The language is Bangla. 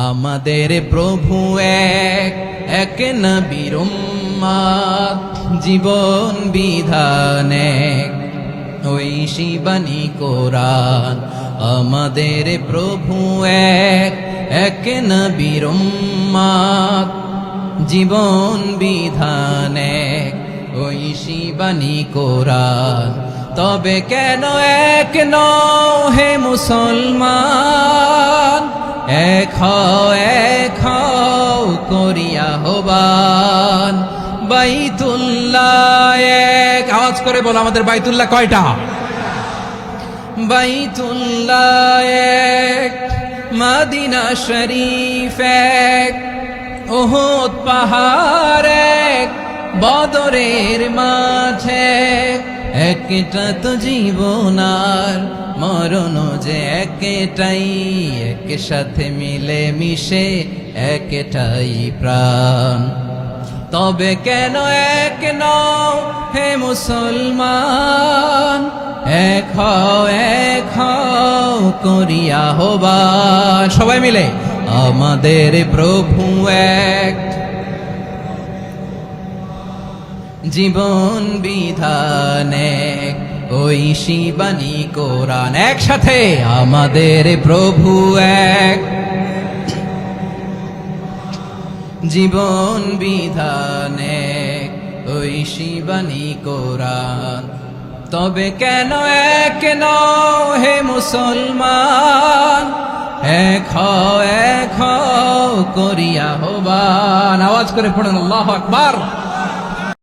আমাদের প্রভু এক, এক নবীর উম্মত, জীবন বিধান এক, ঐশী বাণী কোরআন। আমাদের প্রভু এক, এক নবীর উম্মত, জীবন বিধান এক, ঐশী বাণী কোরআন। তবে কেন এক নও হে মুসলমান, এক হও করিয়া হবান। বাইতুল্লাহ এক, আওয়াজ করে বলো আমাদের বাইতুল্লাহ কয়টা? বাইতুল্লাহ এক, মদিনা শরীফ এক, উহুদ পাহাড় এক, বদরের মাঝে একটা তো জীবন আর মরণ যে একটাই, এক সাথে মিলে মিশে একটাই প্রাণ। তবে কেন এক নও হে মুসলমান, এক হও করিয়া হবান। সবাই মিলে আমাদের প্রভু এক, জীবন বিধান এক, ঐশী বাণী কোরআন। একসাথে আমাদের প্রভু এক, জীবন বিধান এক, ঐশী বাণী কোরআন। তবে কেন এক নও হে মুসলমান, এক হও করিয়া হবান। আওয়াজ করে পড়েন আল্লাহু আকবার।